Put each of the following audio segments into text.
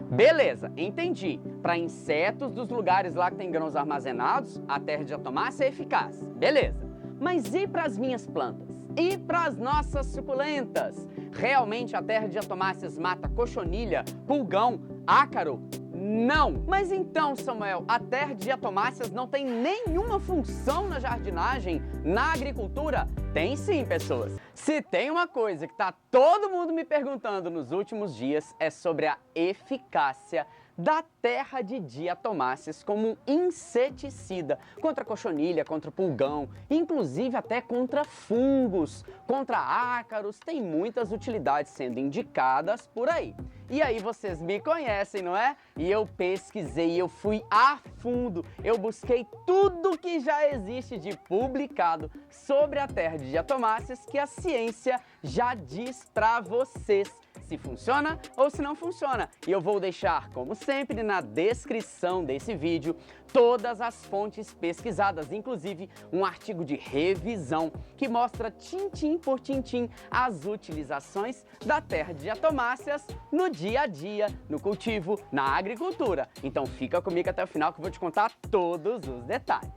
Beleza, entendi. Para insetos dos lugares lá que tem grãos armazenados, a terra de diatomácea é eficaz. Beleza. Mas e para as minhas plantas? E para as nossas suculentas? Realmente a terra de diatomáceas mata cochonilha, pulgão, ácaro? Não! Mas então, Samuel, a terra de diatomáceas não tem nenhuma função na jardinagem, na agricultura? Tem sim, pessoas! Se tem uma coisa que está todo mundo me perguntando nos últimos dias é sobre a eficácia da terra de diatomáceas como um inseticida contra a cochonilha, contra o pulgão, inclusive até contra fungos, contra ácaros, tem muitas utilidades sendo indicadas por aí. E aí vocês me conhecem, não é? E eu pesquisei, eu fui a fundo, eu busquei tudo que já existe de publicado sobre a terra de diatomáceas que a ciência já diz pra vocês se funciona ou se não funciona. E eu vou deixar, como sempre, na descrição desse vídeo todas as fontes pesquisadas, inclusive um artigo de revisão que mostra tintim por tintim as utilizações da terra de diatomáceas no dia a dia, no cultivo, na agricultura. Então fica comigo até o final que eu vou te contar todos os detalhes.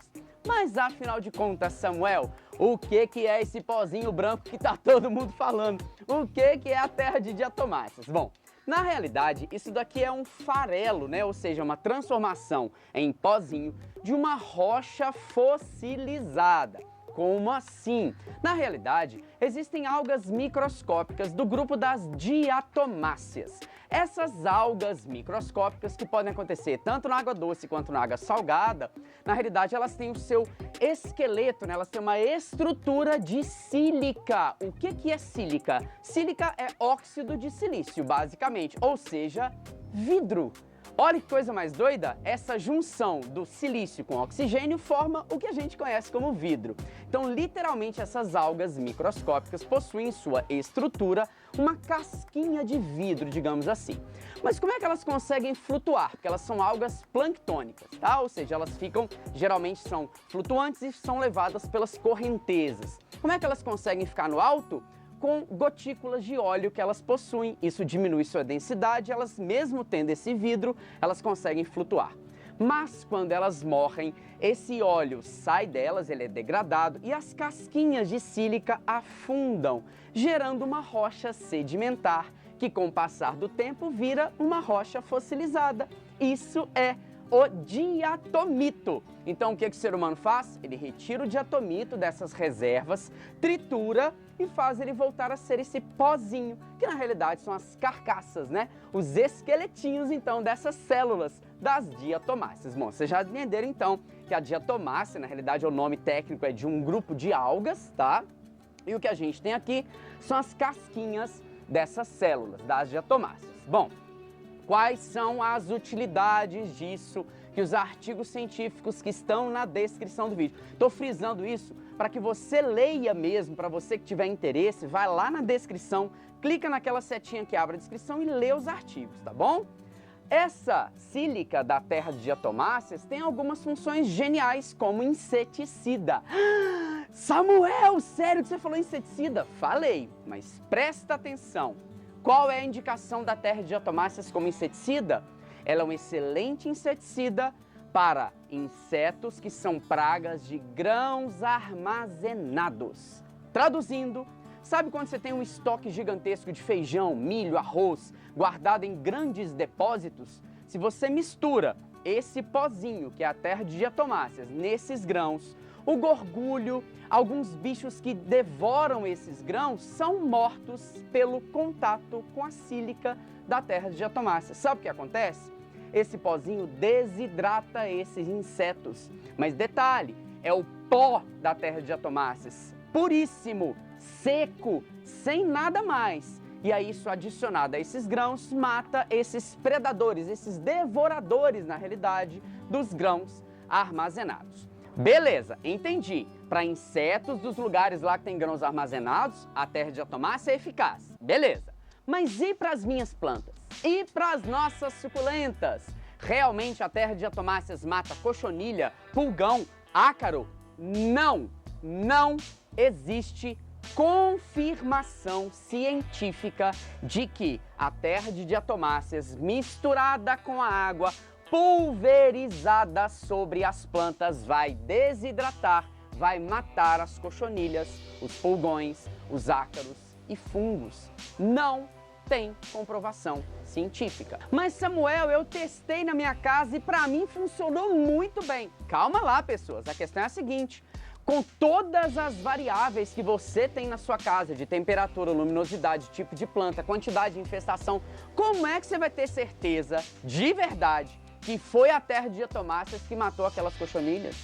Mas afinal de contas, Samuel, o que é esse pozinho branco que tá todo mundo falando? O que é a terra de diatomáceas? Bom, na realidade, isso daqui é um farelo, né? Ou seja, uma transformação em pozinho de uma rocha fossilizada. Como assim? Na realidade, existem algas microscópicas do grupo das diatomáceas. Essas algas microscópicas, que podem acontecer tanto na água doce quanto na água salgada, na realidade elas têm o seu esqueleto, né? Elas têm uma estrutura de sílica. O que é sílica? Sílica é óxido de silício, basicamente, ou seja, vidro. Olha que coisa mais doida, essa junção do silício com oxigênio forma o que a gente conhece como vidro. Então, literalmente, essas algas microscópicas possuem em sua estrutura uma casquinha de vidro, digamos assim. Mas como é que elas conseguem flutuar? Porque elas são algas planctônicas, tá? Ou seja, elas geralmente são flutuantes e são levadas pelas correntezas. Como é que elas conseguem ficar no alto? Com gotículas de óleo que elas possuem, isso diminui sua densidade, elas mesmo tendo esse vidro, elas conseguem flutuar. Mas quando elas morrem, esse óleo sai delas, ele é degradado e as casquinhas de sílica afundam, gerando uma rocha sedimentar, que com o passar do tempo vira uma rocha fossilizada. Isso é o diatomito. Então o que o ser humano faz? Ele retira o diatomito dessas reservas, tritura e faz ele voltar a ser esse pozinho, que na realidade são as carcaças, né? Os esqueletinhos então dessas células das diatomáceas. Bom, vocês já entenderam então que a diatomácea, na realidade o nome técnico é de um grupo de algas, tá? E o que a gente tem aqui são as casquinhas dessas células, das diatomáceas. Bom, quais são as utilidades disso que os artigos científicos que estão na descrição do vídeo? Estou frisando isso para que você leia mesmo, para você que tiver interesse, vai lá na descrição, clica naquela setinha que abre a descrição e lê os artigos, tá bom? Essa sílica da terra de diatomáceas tem algumas funções geniais como inseticida. Samuel, sério que você falou inseticida? Falei, mas presta atenção. Qual é a indicação da terra de diatomáceas como inseticida? Ela é um excelente inseticida para insetos que são pragas de grãos armazenados. Traduzindo, sabe quando você tem um estoque gigantesco de feijão, milho, arroz, guardado em grandes depósitos? Se você mistura esse pozinho, que é a terra de diatomáceas, nesses grãos, o gorgulho, alguns bichos que devoram esses grãos são mortos pelo contato com a sílica da terra de diatomáceas. Sabe o que acontece? Esse pozinho desidrata esses insetos. Mas detalhe, é o pó da terra de diatomáceas, puríssimo, seco, sem nada mais. E aí isso adicionado a esses grãos mata esses predadores, esses devoradores, na realidade, dos grãos armazenados. Beleza, entendi. Para insetos dos lugares lá que tem grãos armazenados, a terra de diatomácea é eficaz. Beleza. Mas e para as minhas plantas? E para as nossas suculentas? Realmente a terra de diatomáceas mata cochonilha, pulgão, ácaro? Não! Não existe confirmação científica de que a terra de diatomáceas misturada com a água pulverizada sobre as plantas vai desidratar, vai matar as cochonilhas, os pulgões, os ácaros e fungos. Não tem comprovação científica. Mas Samuel, eu testei na minha casa e para mim funcionou muito bem. Calma lá, pessoas, a questão é a seguinte: com todas as variáveis que você tem na sua casa, de temperatura, luminosidade, tipo de planta, quantidade de infestação, como é que você vai ter certeza, de verdade, que foi a terra de diatomáceas que matou aquelas cochonilhas?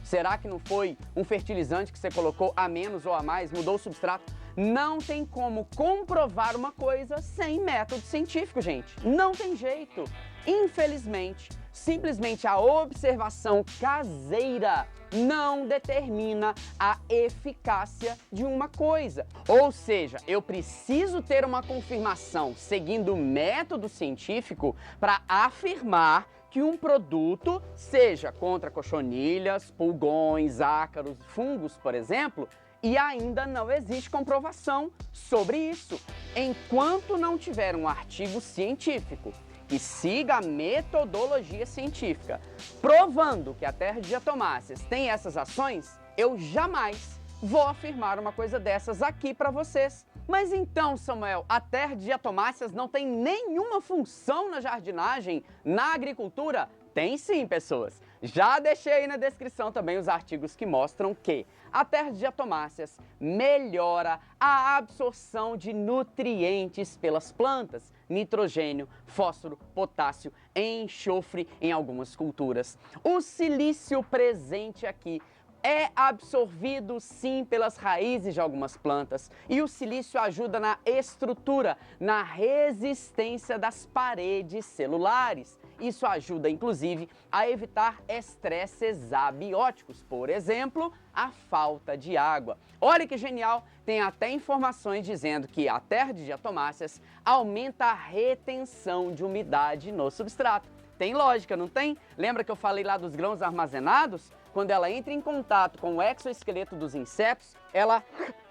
Será que não foi um fertilizante que você colocou a menos ou a mais, mudou o substrato? Não tem como comprovar uma coisa sem método científico, gente. Não tem jeito. Infelizmente, simplesmente a observação caseira não determina a eficácia de uma coisa. Ou seja, eu preciso ter uma confirmação seguindo o método científico para afirmar que um produto, seja contra cochonilhas, pulgões, ácaros, fungos, por exemplo, e ainda não existe comprovação sobre isso. Enquanto não tiver um artigo científico que siga a metodologia científica, provando que a terra de diatomáceas tem essas ações, eu jamais vou afirmar uma coisa dessas aqui para vocês. Mas então, Samuel, a terra de diatomáceas não tem nenhuma função na jardinagem, na agricultura? Tem sim, pessoas. Já deixei aí na descrição também os artigos que mostram que a terra de diatomáceas melhora a absorção de nutrientes pelas plantas, nitrogênio, fósforo, potássio, enxofre em algumas culturas. O silício presente aqui é absorvido sim pelas raízes de algumas plantas e o silício ajuda na estrutura, na resistência das paredes celulares. Isso ajuda inclusive a evitar estresses abióticos, por exemplo, a falta de água. Olha que genial, tem até informações dizendo que a terra de diatomáceas aumenta a retenção de umidade no substrato. Tem lógica, não tem? Lembra que eu falei lá dos grãos armazenados? Quando ela entra em contato com o exoesqueleto dos insetos, ela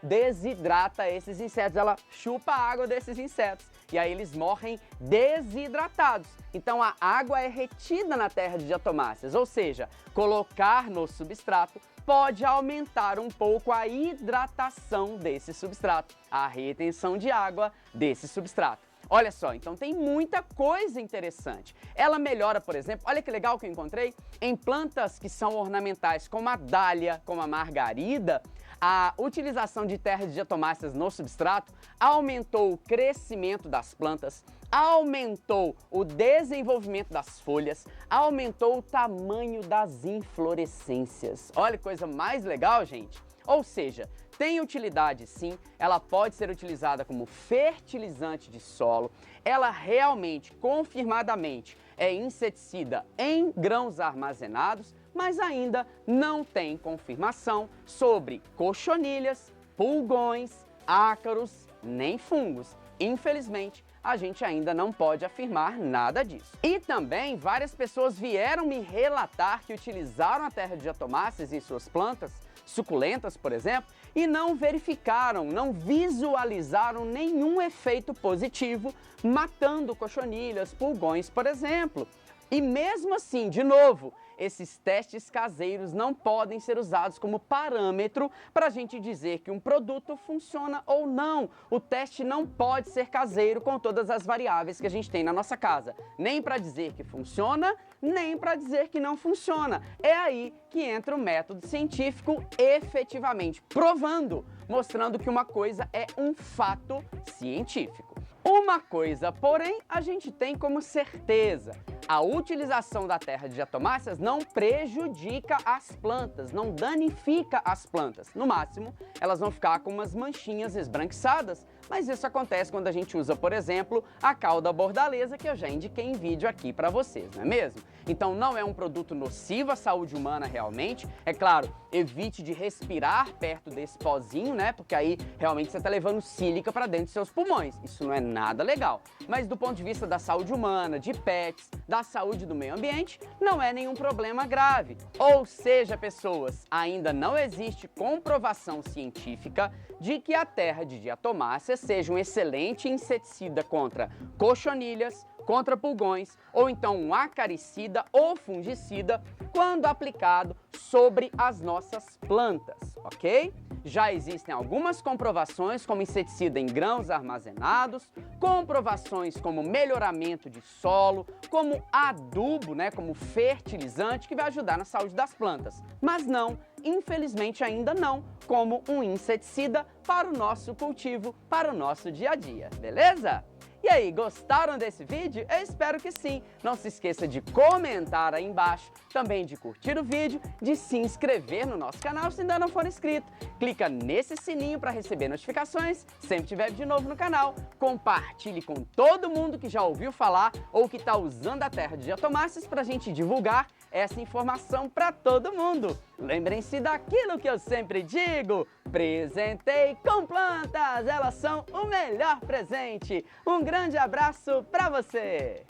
desidrata esses insetos, ela chupa a água desses insetos. E aí eles morrem desidratados. Então a água é retida na terra de diatomáceas, ou seja, colocar no substrato pode aumentar um pouco a hidratação desse substrato, a retenção de água desse substrato. Olha só, então tem muita coisa interessante. Ela melhora, por exemplo, olha que legal que eu encontrei, em plantas que são ornamentais, como a dália, como a margarida, a utilização de terra de diatomáceas no substrato aumentou o crescimento das plantas, aumentou o desenvolvimento das folhas, aumentou o tamanho das inflorescências. Olha que coisa mais legal, gente. Ou seja, tem utilidade sim, ela pode ser utilizada como fertilizante de solo, ela realmente, confirmadamente, é inseticida em grãos armazenados, mas ainda não tem confirmação sobre cochonilhas, pulgões, ácaros, nem fungos. Infelizmente, a gente ainda não pode afirmar nada disso. E também várias pessoas vieram me relatar que utilizaram a terra de diatomáceas em suas plantas, suculentas, por exemplo, e não verificaram, não visualizaram nenhum efeito positivo matando cochonilhas, pulgões, por exemplo. E mesmo assim, de novo, esses testes caseiros não podem ser usados como parâmetro para a gente dizer que um produto funciona ou não. O teste não pode ser caseiro com todas as variáveis que a gente tem na nossa casa. Nem para dizer que funciona, nem para dizer que não funciona. É aí que entra o método científico efetivamente provando, mostrando que uma coisa é um fato científico. Uma coisa, porém, a gente tem como certeza. A utilização da terra de diatomáceas não prejudica as plantas, não danifica as plantas. No máximo, elas vão ficar com umas manchinhas esbranquiçadas, mas isso acontece quando a gente usa, por exemplo, a cal da bordaleza, que eu já indiquei em vídeo aqui para vocês, não é mesmo? Então não é um produto nocivo à saúde humana realmente. É claro, evite de respirar perto desse pozinho, né? Porque aí realmente você está levando sílica para dentro dos seus pulmões. Isso não é nada legal. Mas do ponto de vista da saúde humana, de pets, da saúde do meio ambiente, não é nenhum problema grave. Ou seja, pessoas, ainda não existe comprovação científica de que a terra de diatomácea seja um excelente inseticida contra cochonilhas, contra pulgões ou então um acaricida ou fungicida quando aplicado sobre as nossas plantas, ok? Já existem algumas comprovações como inseticida em grãos armazenados, comprovações como melhoramento de solo, como adubo, como fertilizante que vai ajudar na saúde das plantas, mas não, infelizmente ainda não, como um inseticida para o nosso cultivo, para o nosso dia a dia, beleza? E aí, gostaram desse vídeo? Eu espero que sim! Não se esqueça de comentar aí embaixo, também de curtir o vídeo, de se inscrever no nosso canal se ainda não for inscrito. Clica nesse sininho para receber notificações sempre que tiver de novo no canal. Compartilhe com todo mundo que já ouviu falar ou que está usando a terra de diatomáceas para a gente divulgar essa informação para todo mundo. Lembrem-se daquilo que eu sempre digo: presentei com plantas, elas são o melhor presente. Um grande abraço para você!